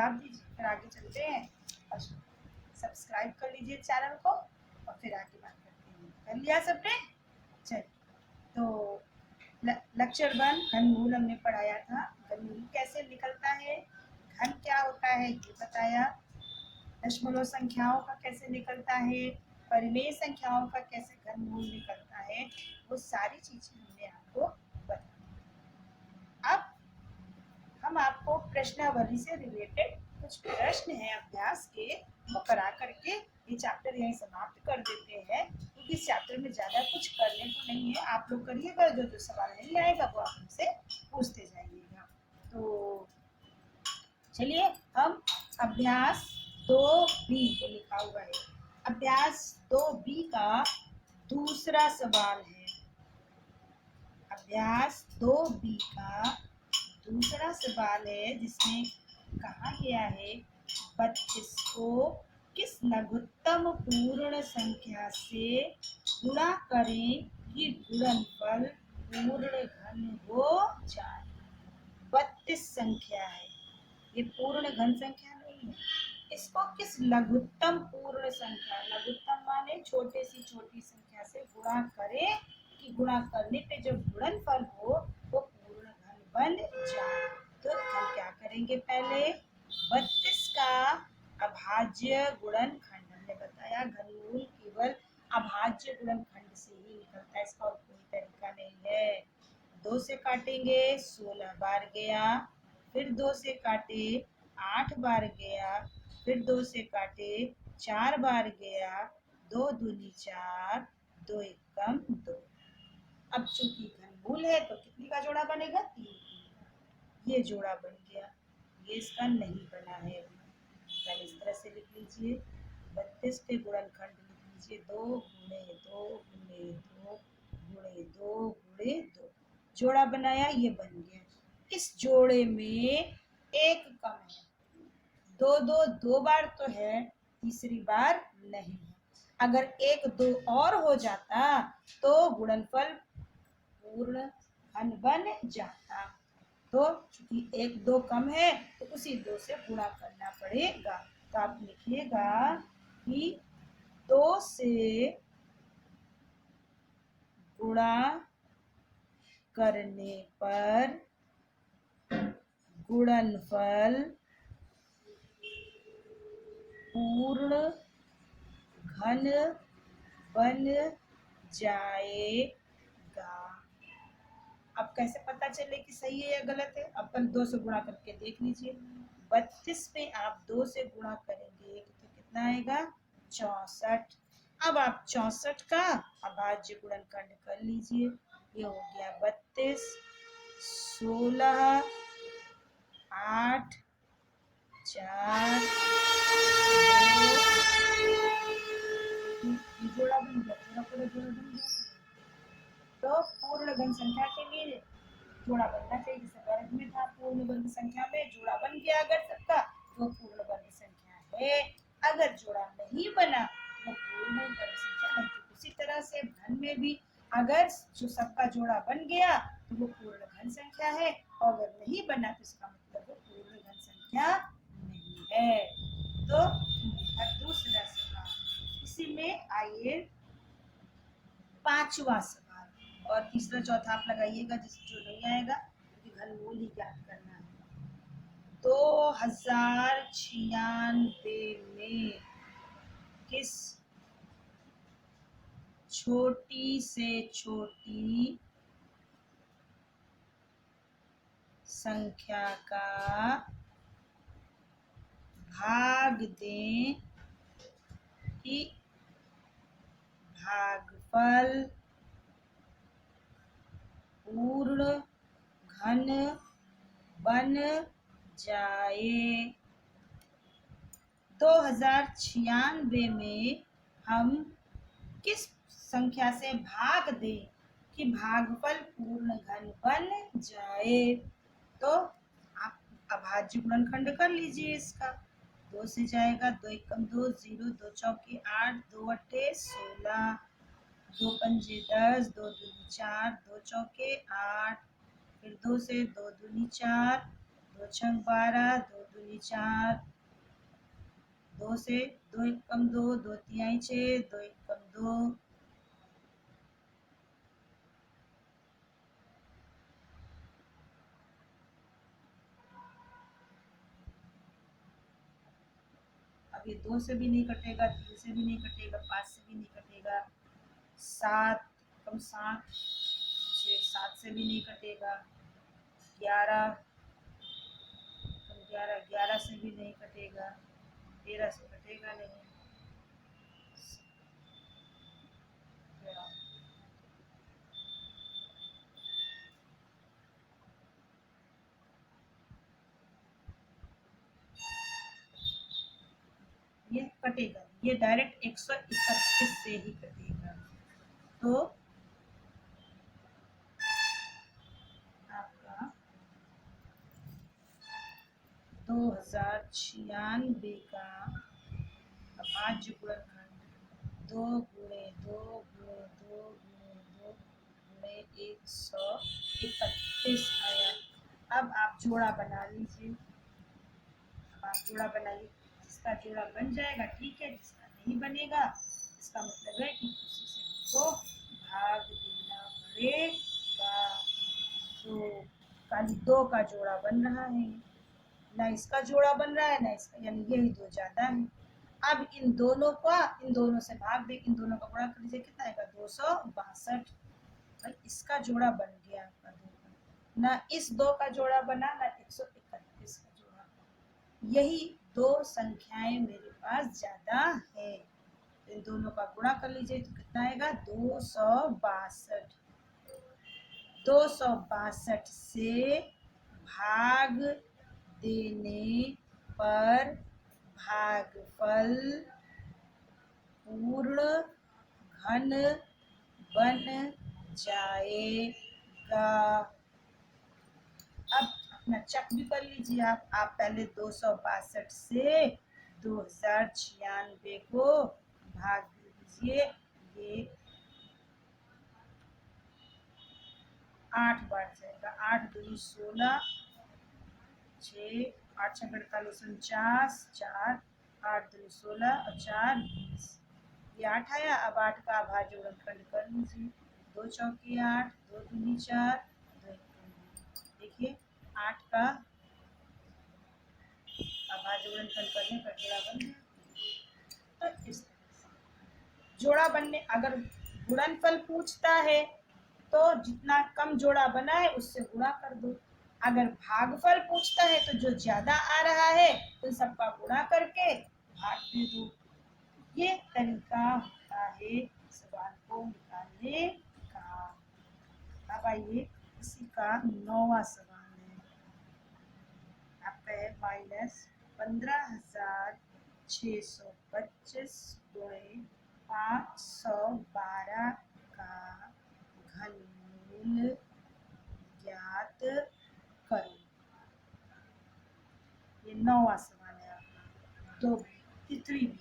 दाब दीजिए, फिर आगे चलते हैं। और सब्सक्राइब कर लीजिए चैनल को और फिर आगे बात करते हैं। कर लिया सबने? चलिए, तो लेक्चर 1 घनमूल हमने पढ़ाया था। घनमूल कैसे निकलता है, घन क्या होता है ये बताया, दशमलव संख्याओं का कैसे निकलता है, परिमेय संख्याओं का कैसे घनमूल निकलता है, वो सारी चीजें हमने आपको बताई। अब हम आपको प्रश्नावली से रिलेटेड कुछ प्रश्न हैं अभ्यास के, वो करा करके ये चैप्टर यहीं समाप्त कर देते हैं, क्योंकि इस चैप्टर में ज्यादा कुछ करने को नहीं है। आप लोग करिएगा, जो जो सवाल नहीं आएगा वो आप हमसे पूछते जाइएगा। तो चलिए, हम अभ्यास 2B जो लिखा हुआ है, अभ्यास 2B का दूसरा सवाल है। अभ्यास 2B का दूसरा सवाल है, जिसमें कहा गया है 32 को किस लघुत्तम पूर्ण संख्या से गुणा करें कि गुणनफल पूर्ण घन हो जाए। 32 संख्या है, ये पूर्ण घन संख्या नहीं है। इसको किस लघुत्तम पूर्ण संख्या, लघुत्तम माने छोटे से छोटी संख्या से गुणा करें कि गुणा करने पे जो गुणनफल हो वो पूर्ण घन बन जाए। तो हम क्या करेंगे, पहले 32 का अभाज्य गुणनखंड, हमने बताया घनमूल केवल अभाज्य गुणनखंड से ही निकलता है, इसका और कोई तरीका नहीं है। 2 से काटेंगे 16 बार गया, फिर 2 से काटे 8 बार गया, फिर 2 से काटे 4 बार गया, 2 दूनी 4, 2 एकम 2। अब चूंकि घनमूल है तो कितनी का जोड़ा बनेगा, 3। ये जोड़ा बन गया, ये इसका नहीं बना है अभी। पहले इस तरह से लिख लीजिए, 32 के गुणनखंड लिख लीजिए, 2 गुणे 2 गुणे 2 गुणे 2 गुणे 2, जोड़ा बनाया, ये बन गया। इस जोड़े में एक कम है, 2 2 2 बार तो है, तीसरी बार नहीं है। अगर 1 2 और हो जाता तो गुणनफल पूर्ण घन बन जाता। तो चूंकि 1 2 कम है तो उसी 2 से गुणा करना पड़ेगा। तो आप लिखिएगा कि 2 से गुणा करने पर गुणनफल पूर्ण घन बन जाएगा। अब कैसे पता चले कि सही है या गलत है, अपन 2 से गुणा करके देख लीजिए। 32 में आप 2 से गुणा करेंगे तो कितना आएगा, 64। अब आप 64 का अभाज्य गुणनखंड कर लीजिए, ये हो गया 32, 16, 8, 4, 2, जोड़ा बन गया, पूरा जोड़ा बन गया। तो पूर्ण घन संख्या के लिए जोड़ा बनना चाहिए, जैसे वर्ग में था पूर्ण वर्ग संख्या में जोड़ा बन गया अगर सबका तो पूर्ण वर्ग संख्या है, अगर जोड़ा नहीं बना वो पूर्ण वर्ग संख्या नहीं। उसी तरह से घन में भी अगर जो सबका जोड़ा बन गया तो वो पूर्ण घन संख्या है, और अगर नहीं बना तो इसका मतलब वो पूर्ण घन संख्या नहीं है। तो दूसरा सवाल, इसी में आइए 5वां सवाल, और तीसरा चौथा आप लगाइएगा जो नहीं आएगा, क्योंकि घनमूल ही ज्ञात करना है। 2096 में किस छोटी से छोटी संख्या का भाग दें कि भागफल पूर्ण घन बन जाए। 2096 में हम किस संख्या से भाग दें कि भागफल पूर्ण घन बन जाए। तो आप अभाज्य गुणनखंड कर लीजिए इसका, 2 से जाएगा, 2 एकम 2, 0, 2 चौके 8, 2 अट्ठे 16, 2 पंजे 10, 2 दूनी 4, 2 चौके 8, फिर 2 से 2 दूनी 4, दो छंग 12, दो दूनी 4, दो से दो एक कम दो, दो तिहाई 6, दो एक कम 2, अब ये 2 से भी नहीं कटेगा, 3 से भी नहीं कटेगा, 5 से भी नहीं कटेगा, 7 कम 7, 6 7 से भी नहीं कटेगा, 11 कम 11, 11 से भी नहीं कटेगा, 13 से कटेगा नहीं, ये कटेगा, ये डायरेक्ट 131 से ही कटेगा। तो आपका 2096 का अभाज्य गुणनखंड 2 गुणे 2 गुणे 2 गुणे 2 गुणे 131 आया। अब आप जोड़ा बना लीजिए। अब आप जोड़ा बनाइए, जिसका जोड़ा बन जाएगा ठीक है, जिसका नहीं बनेगा इसका मतलब है कि उसी से हमको भाग देना पड़ेगा। तो खाली 2 का जोड़ा बन रहा है, ना इसका जोड़ा बन रहा है ना इसका, यानी यही 2 ज्यादा है। अब इन दोनों से भाग दे, इन दोनों का गुणा कर लीजिए, कितना आएगा 262। भाई इसका जोड़ा बन गया आपका 2 का, ना इस 2 का जोड़ा बना ना 131 का जोड़ा। यही 2 संख्याएं मेरे पास ज्यादा है, तो इन दोनों का गुणा कर लीजिए तो कितना आएगा 262। 262 से भाग देने पर भागफल पूर्ण घन बन जाएगा। अब अपना चेक भी कर लीजिए आप पहले 262 से 2096 को भाग दीजिए। ये 8 बार जाएगा, 8 दूनी 16, 6 8 छः 48 49, 4 8 दूनी 16 और 4 20, ये 8 आया। अब 8 का अभाज्य गुणनखंड कर लीजिए, 2 चौकी 8, 2 दूनी 4, 2 एक दूनी। देखिए 8 का अभाज्य गुणनखंड करने पर जोड़ा बन गया। तो इस तरह से जोड़ा बनने, अगर गुणनफल पूछता है तो जितना कम जोड़ा बना है उससे गुणा कर दो। अगर भागफल पूछता है तो जो ज्यादा आ रहा है उन सबका गुणा करके भाग दे दो। ये तरीका होता है सवाल को निकालने का। अब आइए इसी का 9वां सवाल है। आपका है -15,625 गुणे 512 का घनमूल ज्ञात करो। ये 9वां सवाल है आपका, दो तितली भी।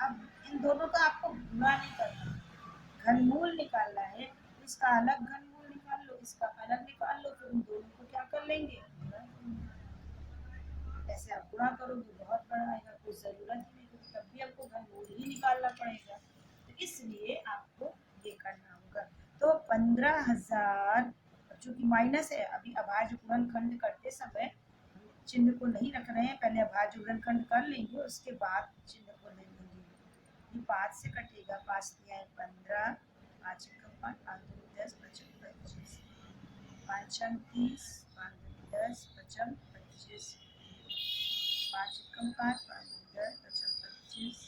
अब इन दोनों का आपको गुणा नहीं करना, घनमूल निकालना है। इसका अलग घनमूल निकाल लो, इसका अलग निकाल लो, फिर उन दोनों को क्या कर लेंगे, ऐसे आप गुणा करोगे बहुत बड़ा आएगा, कोई जरूरत ही नहीं, क्योंकि तब भी आपको घनमूल ही निकालना पड़ेगा। तो इसलिए आपको ये करना होगा। तो 15,000, चूंकि माइनस है, अभी अभाज्य गुणनखंड करते समय चिन्ह को नहीं रख रहे हैं, पहले अभाज्य गुणनखंड कर लेंगे उसके बाद चिन्ह को ले लेंगे। ये 5 से कटेगा, 5 तिहाई 15, 5 एकम 5, 5 दूनी 10, 5 25, 5 छंग 30, 5 दूनी 10, 5 25, 5 एकम 5, 5 दूनी 10, 5 25,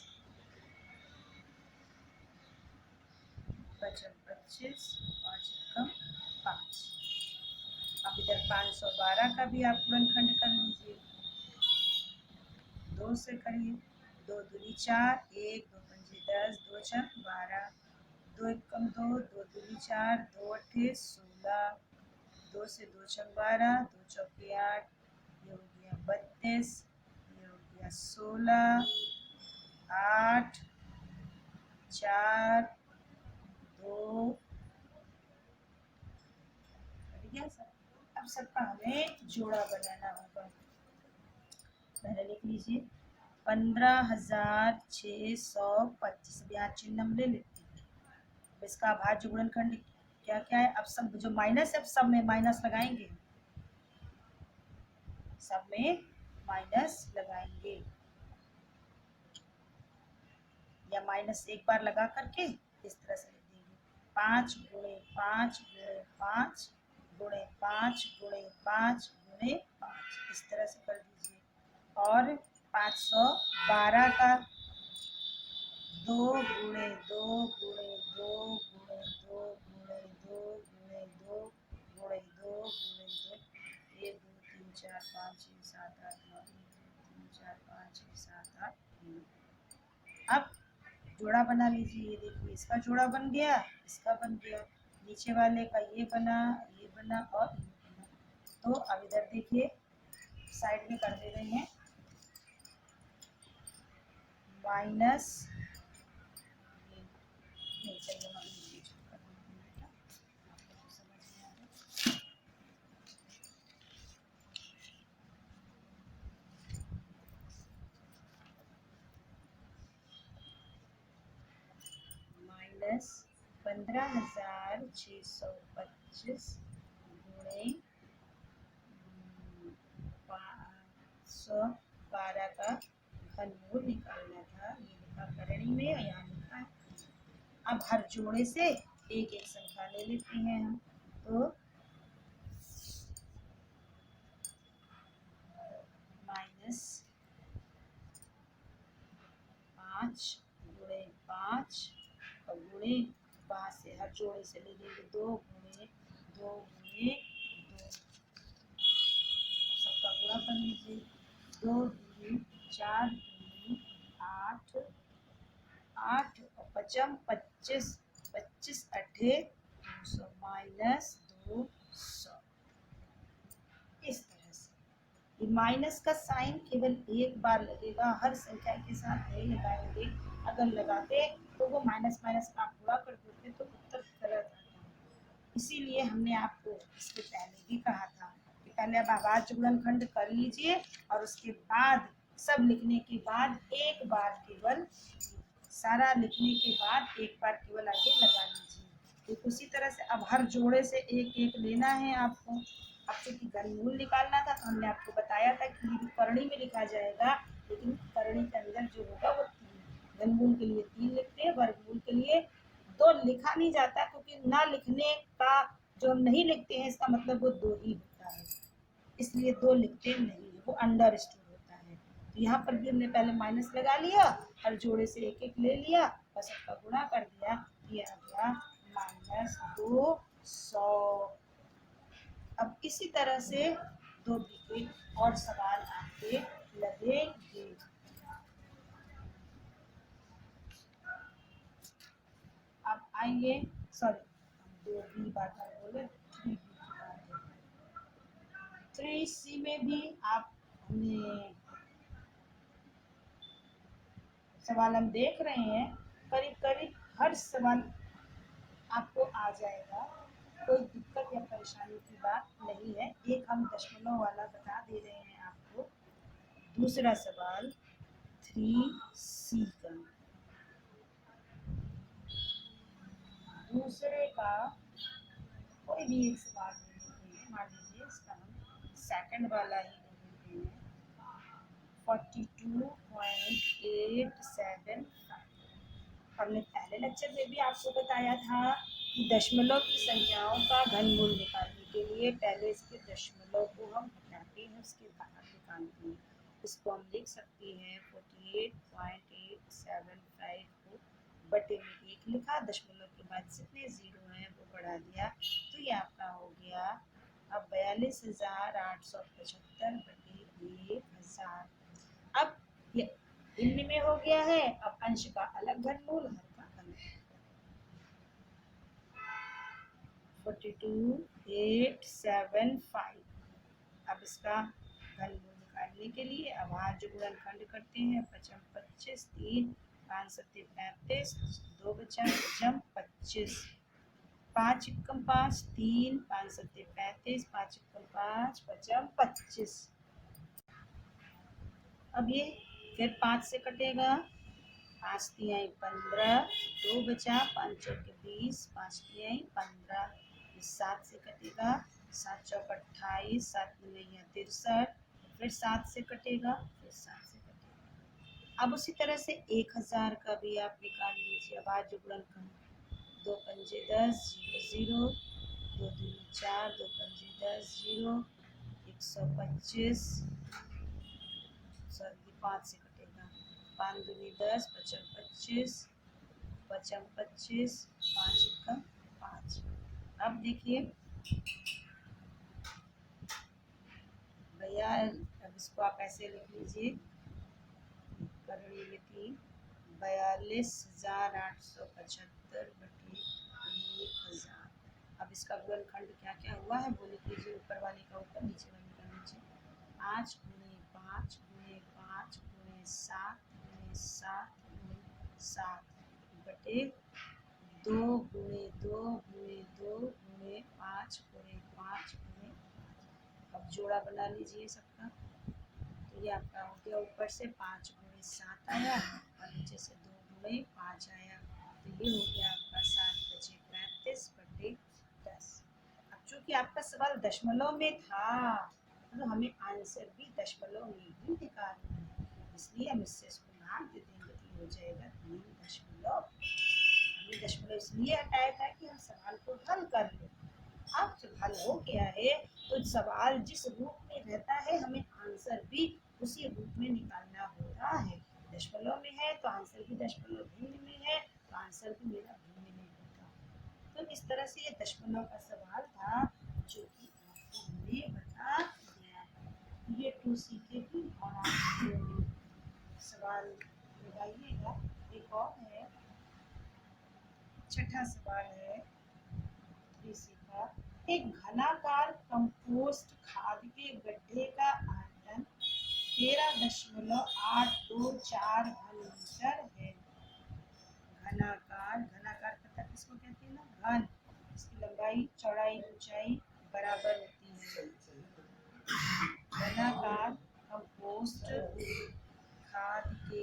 5 25, 5 एकम 5। अब इधर 512 का भी आप गुणनखंड कर लीजिए, 2 से करिए, 2 दूनी 4, 1 2 पंजे 10, 2 छंग 12, 2 एकम 2, 2 दूनी 4, 2 अट्ठे 16, 2 से 2 छंग 12, 2 चौके 8, ये हो गया 32, ये हो गया 16, 8 4 2 कट गया सर। अब सबका हमें जोड़ा बनाना होगा। पहले लिख लीजिए 15,625। अब यहाँ चिन्ह हम ले लेते हैं। अब इसका अभाज्य गुणनखंड क्या क्या है? अब सब जो माइनस है सब में माइनस लगाएंगे, सब में माइनस लगाएंगे, या माइनस एक बार लगा करके इस तरह से लिख देंगे 5 गुणे 5 गुणे 5 गुणे 5 गुणे 5 गुणे 5, इस तरह से कर दीजिए। और 512 का 2 गुणे 2 गुणे 2 गुणे 2 गुणे 2 गुणे 2 गुणे 2 गुणे 2, 1 2 3 4 5 6 7 8 9, 1 2 3 4 5 6 7 8 9। अब जोड़ा बना लीजिए। ये देखिए इसका जोड़ा बन गया, इसका बन गया, नीचे वाले का ये बना, ये बना और ये बना। तो अब इधर देखिए साइड में कर दे रहे हैं माइनस, माइनस 15,625 गुणे 512 का घनमूल निकालना था। ये लिखा करणी में, यहाँ लिखा है। अब हर जोड़े से एक एक संख्या ले लेते हैं हम। तो माइनस 5 गुणे 5 और गुणे 5 से हर जोड़े से ले लेंगे 2 गुणे 2 गुणे 2, सबका गुणा कर लीजिए 2 दूनी 4 दूनी 8 8 और 55 25 25 अठे 200 माइनस 200। इस तरह से ये माइनस का साइन केवल एक बार लगेगा, हर संख्या के साथ नहीं लगाएंगे। अगर लगाते तो वो माइनस माइनस का आप पूरा कर देते तो उत्तर गलत आता। इसीलिए हमने आपको इसके पहले भी कहा था कि पहले आप अभाज्य गुणनखंड कर लीजिए और उसके बाद सब लिखने के बाद एक बार केवल, सारा लिखने के बाद एक बार केवल आगे लगा लीजिए। तो उसी तरह से अब हर जोड़े से एक एक लेना है आपको। अब चूंकि घनमूल निकालना था तो हमने आपको बताया था कि ये करणी में लिखा जाएगा, लेकिन करणी के अंदर जो होगा वो 3, घनमूल के लिए 3 लिखते हैं, वर्गमूल के लिए 2 लिखा नहीं जाता, क्योंकि ना लिखने का जो हम नहीं लिखते हैं इसका मतलब वो 2 ही होता है, इसलिए 2 लिखते नहीं है, वो अंडर स्टोर होता है। तो यहाँ पर भी हमने पहले माइनस लगा लिया, हर जोड़े से एक एक ले लिया और सबका गुणा कर दिया, ये आ गया -200। अब इसी तरह से 2 के और सवाल आपके लगेंगे। अब आइए, सॉरी 2B बार बोले, 3C में भी आप सवाल हम देख रहे हैं, करीब करीब हर सवाल आपको आ जाएगा, कोई दिक्कत या परेशानी की बात नहीं है। एक हम दशमलव वाला बता दे रहे हैं आपको। दूसरा सवाल 3C का, दूसरे का कोई भी एक सवाल ले लेते हैं। मान लीजिए इसका हम सेकंड वाला ही ले लेते हैं 42.875। हमने पहले लेक्चर में भी आपको बताया था कि दशमलव की संख्याओं का घनमूल निकालने के लिए पहले इसके दशमलव को हम हटाते हैं, उसके बाहर निकालते हैं। इसको हम लिख सकते हैं 48.875 को बटे में 1 लिखा, दशमलव के बाद जितने जीरो हैं वो बढ़ा दिया, तो ये आपका हो गया अब 42,875 बटे 1000। अब ये भिन्न में हो गया है, अब अंश का अलग घनमूल, हर का अलग। 42,875। अब इसका घनमूल निकालने के लिए अभाज्य गुणनखंड करते हैं। 55 25 3 5 7 35, 2 बचा 25, पाँच इक्कम पाँच, तीन, पाँच सत्ते 35, पाँच इक्कम पाँच, पचम 25। अब ये फिर 5 से कटेगा, 5 तिहाई 15, 2 बचा, 5 चौके 20, 5 तिहाई 15। 7 से कटेगा, 7 चौक 28, 7 नवैया 63, फिर 7 से कटेगा, फिर 7 से कटेगा। अब उसी तरह से 1000 का भी आप निकाल लीजिए। अब आज जुगड़न खंड, 2 पंजे 10, 0 0, 2 दूनी 4, 2 पंजे 10, 0, 125, सॉरी 5 से कटेगा, 5 दूनी 10, पचम 25, पचम 25, 5 इक्कम 5। अब देखिए भैया, अब इसको आप ऐसे लिख लीजिए, करड़ी में 3, 42,875 बटे 1000। अब इसका गुणनखंड क्या क्या हुआ है वो लिख लीजिए, ऊपर वाले का ऊपर, नीचे वाले का नीचे। 5 गुणे 5 गुणे 5 गुणे 7 गुणे 7 गुणे 7 बटे 2 गुणे 2 गुणे 2 गुणे 5 गुणे 5 गुणे 5। अब जोड़ा बना लीजिए सबका। तो ये आपका हो गया, ऊपर से 5 गुणे 7 आया और नीचे से 2 गुणे 5 आया। तो ये हो गया आपका 7 बचे 35 बटे 10। अब चूंकि आपका सवाल दशमलव में था, तो हमें आंसर भी दशमलव में ही निकालना है, इसलिए हम इससे इसको नाम दे देंगे कि हो जाएगा 3 दशमलव। हमने दशमलव इसलिए हटाया था कि हम सवाल को हल कर लें। अब जब हल हो गया है तो सवाल जिस रूप में रहता है हमें आंसर भी उसी रूप में निकालना होता है। दशमलव में है तो आंसर भी दशमलव भिन्न में है, तो आंसर भी मेरा भिन्न में होगा। तो इस तरह से ये दशमलव का सवाल था जो कि आपको हमने बता दिया है। ये 2C के भी और आप सवाल लगाइएगा। एक और है, छठा सवाल है 3C का। एक घनाकार कंपोस्ट खाद के गड्ढे का आयतन 13.824 घन मीटर है। घनाकार, घनाकार पता किसको कहते हैं ना, घन। इसकी लंबाई चौड़ाई ऊंचाई बराबर होती है। घनाकार कंपोस्ट खाद के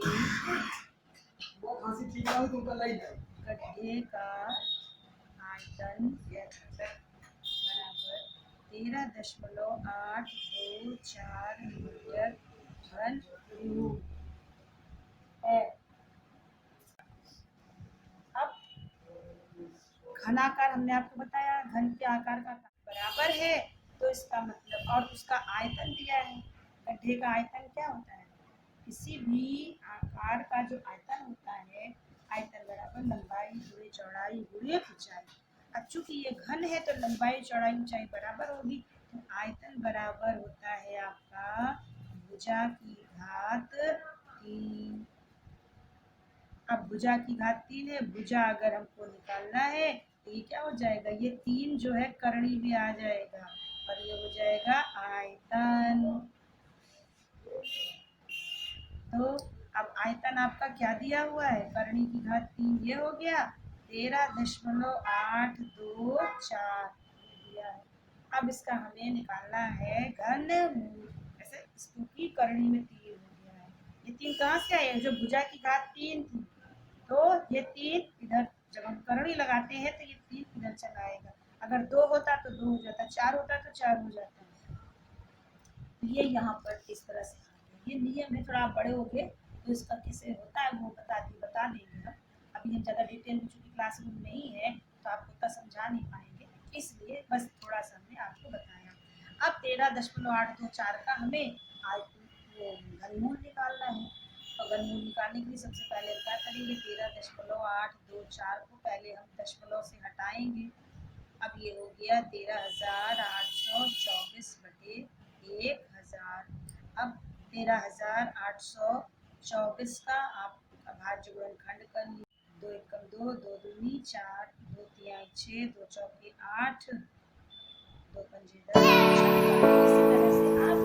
गड्ढे का आयतन बराबर 13.824 मीटर घन क्यूब है। अब घनाकार हमने आपको बताया, घन के आकार का बराबर है, तो इसका मतलब, और उसका आयतन दिया है। गड्ढे का आयतन क्या होता है, किसी भी आकार का जो आयतन होता है, आयतन बराबर लंबाई गुणे चौड़ाई गुणे ऊंचाई। अब चूंकि ये घन है तो लंबाई चौड़ाई ऊंचाई बराबर होगी, तो आयतन बराबर होता है आपका भुजा की घात 3। अब भुजा की घात 3 है, भुजा अगर हमको निकालना है तो ये क्या हो जाएगा, ये 3 जो है करणी में आ जाएगा और ये हो जाएगा आयतन। तो अब आयतन आपका क्या दिया हुआ है, करणी की घात 3, ये हो गया 13.824 दिया है। अब इसका हमें निकालना है घनमूल। ऐसे क्योंकि करणी में 3 हो गया है, ये 3 कहाँ से आए, जो भुजा की घात 3 थी, तो ये 3 इधर, जब हम करणी लगाते हैं तो ये 3 इधर चला आएगा। अगर 2 होता तो 2 हो जाता, 4 होता तो 4 हो जाता। ये यहाँ पर इस तरह से ये नियम है, थोड़ा आप बड़े हो गए तो इसका कैसे होता है वो बता देंगे हम। अभी हम ज़्यादा डिटेल में चूँकि क्लासरूम नहीं है तो आपको उतना समझा नहीं पाएंगे, इसलिए बस थोड़ा सा हमने आपको बताया। अब 13.824 का हमें घनमूल निकालना है, तो घनमूल निकालने के लिए सबसे पहले हम क्या करेंगे, 13.824 को पहले हम दशमलव से हटाएंगे। अब ये हो गया 13,824 बटे 1000। अब 13,824 का आप अभाज्य गुणनखंड कर लीजिए। 2 एकम 2, 2 दूनी 4, 2 तिहाई 6, 2 चौके 8, 2 पंजे 10, इसी तरह से आप